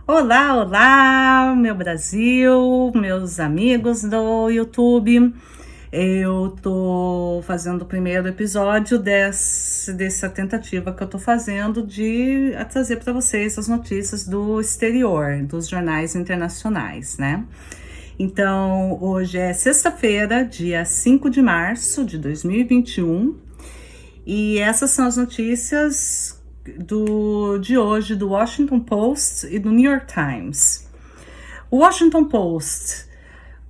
Olá, olá, meu Brasil, meus amigos do YouTube. Eu tô fazendo o primeiro episódio dessa tentativa que eu tô fazendo de trazer para vocês as notícias do exterior, dos jornais internacionais, né? Então, hoje é sexta-feira, dia 5 de março de 2021, e essas são as notícias de hoje do Washington Post e do New York Times. O Washington Post,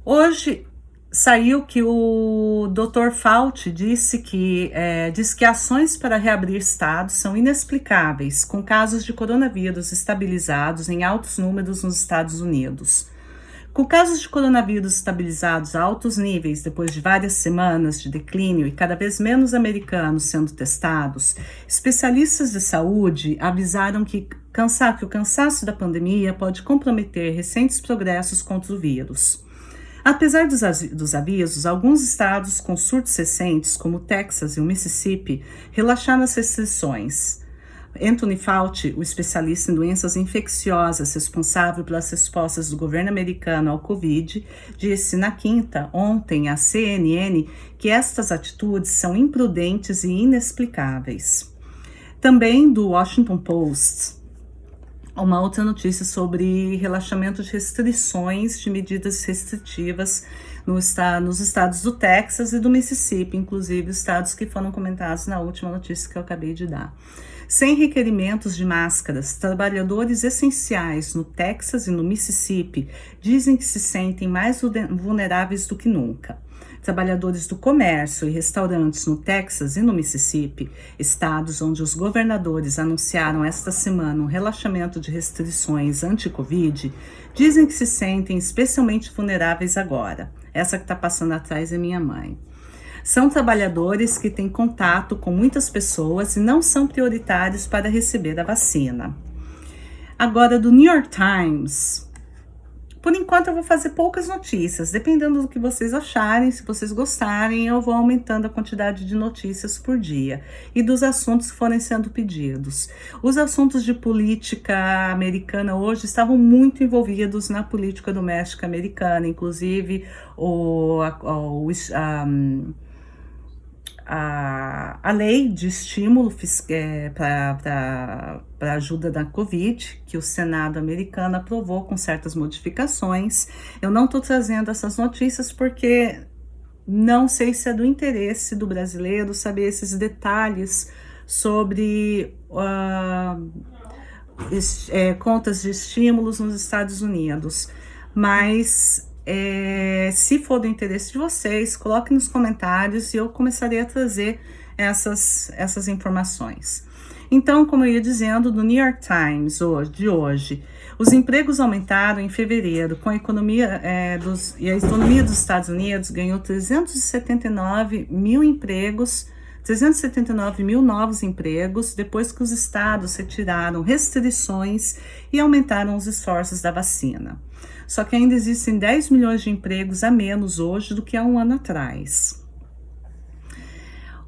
hoje saiu que o Dr. Fauci disse que ações para reabrir estados são inexplicáveis, com casos de coronavírus estabilizados em altos números nos Estados Unidos. Com casos de coronavírus estabilizados a altos níveis depois de várias semanas de declínio e cada vez menos americanos sendo testados, especialistas de saúde avisaram que o cansaço da pandemia pode comprometer recentes progressos contra o vírus. Apesar dos avisos, alguns estados com surtos recentes, como o Texas e o Mississippi, relaxaram as restrições. Anthony Fauci, o especialista em doenças infecciosas responsável pelas respostas do governo americano ao Covid, disse na quinta, ontem, à CNN, que estas atitudes são imprudentes e inexplicáveis. Também do Washington Post, uma outra notícia sobre relaxamento de restrições, de medidas restritivas nos estados do Texas e do Mississippi, inclusive os estados que foram comentados na última notícia que eu acabei de dar. Sem requerimentos de máscaras, trabalhadores essenciais no Texas e no Mississippi dizem que se sentem mais vulneráveis do que nunca. Trabalhadores do comércio e restaurantes no Texas e no Mississippi, estados onde os governadores anunciaram esta semana um relaxamento de restrições anti-Covid, dizem que se sentem especialmente vulneráveis agora. Essa que está passando atrás é minha mãe. São trabalhadores que têm contato com muitas pessoas e não são prioritários para receber a vacina. Agora, do New York Times. Por enquanto eu vou fazer poucas notícias, dependendo do que vocês acharem, se vocês gostarem, eu vou aumentando a quantidade de notícias por dia e dos assuntos que forem sendo pedidos. Os assuntos de política americana hoje estavam muito envolvidos na política doméstica americana, inclusive a lei de estímulo para ajuda da Covid, que o Senado americano aprovou com certas modificações. Eu não estou trazendo essas notícias porque não sei se é do interesse do brasileiro saber esses detalhes sobre contas de estímulos nos Estados Unidos, mas se for do interesse de vocês, coloquem nos comentários e eu começarei a trazer essas informações. Então, como eu ia dizendo, do New York Times de hoje, os empregos aumentaram em fevereiro, com a economia e a economia dos Estados Unidos ganhou 379 mil novos empregos depois que os estados retiraram restrições e aumentaram os esforços da vacina. Só que ainda existem 10 milhões de empregos a menos hoje do que há um ano atrás.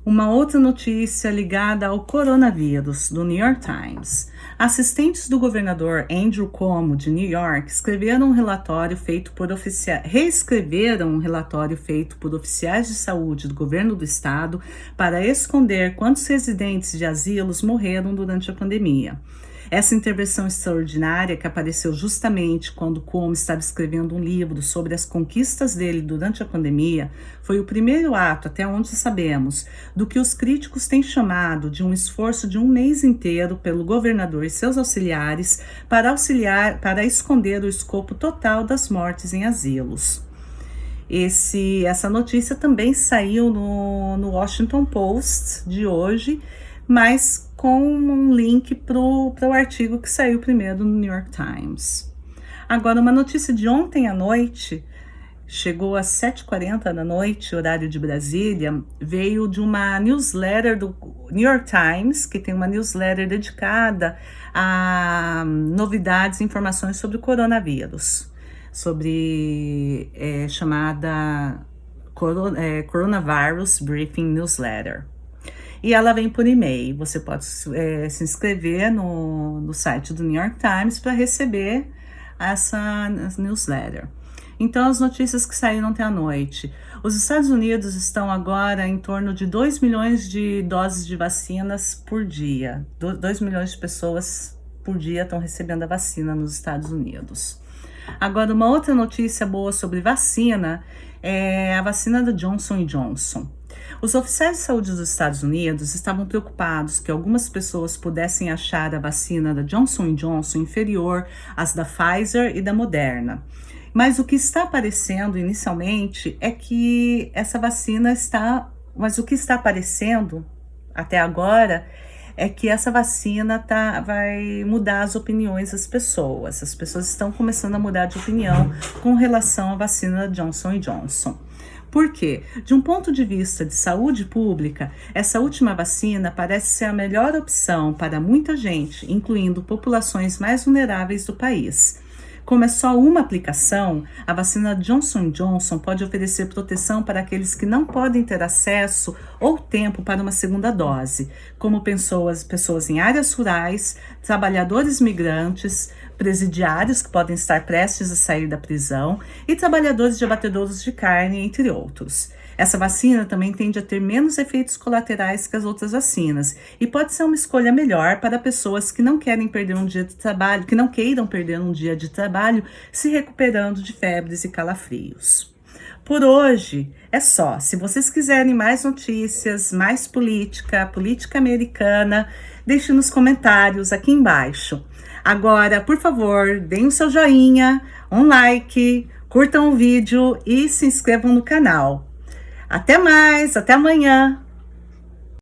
Uma outra notícia ligada ao coronavírus, do New York Times. Assistentes do governador Andrew Cuomo, de New York, reescreveram um relatório feito por oficiais de saúde do governo do estado para esconder quantos residentes de asilos morreram durante a pandemia. Essa intervenção extraordinária, que apareceu justamente quando Cuomo estava escrevendo um livro sobre as conquistas dele durante a pandemia, foi o primeiro ato, até onde sabemos, do que os críticos têm chamado de um esforço de um mês inteiro pelo governador e seus auxiliares para esconder o escopo total das mortes em asilos. Essa notícia também saiu no Washington Post de hoje, mas com um link para o artigo que saiu primeiro no New York Times. Agora, uma notícia de ontem à noite, chegou às 7h40 da noite, horário de Brasília, veio de uma newsletter do New York Times, que tem uma newsletter dedicada a novidades e informações sobre o coronavírus, chamada Coronavirus Briefing Newsletter. E ela vem por e-mail. Você pode se inscrever no site do New York Times para receber essa newsletter. Então, as notícias que saíram ontem à noite. Os Estados Unidos estão agora em torno de 2 milhões de doses de vacinas por dia. 2 milhões de pessoas por dia estão recebendo a vacina nos Estados Unidos. Agora, uma outra notícia boa sobre vacina é a vacina da Johnson & Johnson. Os oficiais de saúde dos Estados Unidos estavam preocupados que algumas pessoas pudessem achar a vacina da Johnson & Johnson inferior às da Pfizer e da Moderna. Mas o que está aparecendo inicialmente é que essa vacina está... Mas o que está aparecendo até agora é que essa vacina vai mudar as opiniões das pessoas. As pessoas estão começando a mudar de opinião com relação à vacina da Johnson & Johnson. Por quê? De um ponto de vista de saúde pública, essa última vacina parece ser a melhor opção para muita gente, incluindo populações mais vulneráveis do país. Como é só uma aplicação, a vacina Johnson & Johnson pode oferecer proteção para aqueles que não podem ter acesso ou tempo para uma segunda dose, como pessoas em áreas rurais, trabalhadores migrantes, presidiários que podem estar prestes a sair da prisão e trabalhadores de abatedouros de carne, entre outros. Essa vacina também tende a ter menos efeitos colaterais que as outras vacinas e pode ser uma escolha melhor para pessoas que não querem perder um dia de trabalho, que não queiram perder um dia de trabalho se recuperando de febres e calafrios. Por hoje é só. Se vocês quiserem mais notícias, mais política americana, deixe nos comentários aqui embaixo. Agora, por favor, deem o seu joinha, um like, curtam o vídeo e se inscrevam no canal. Até mais, até amanhã!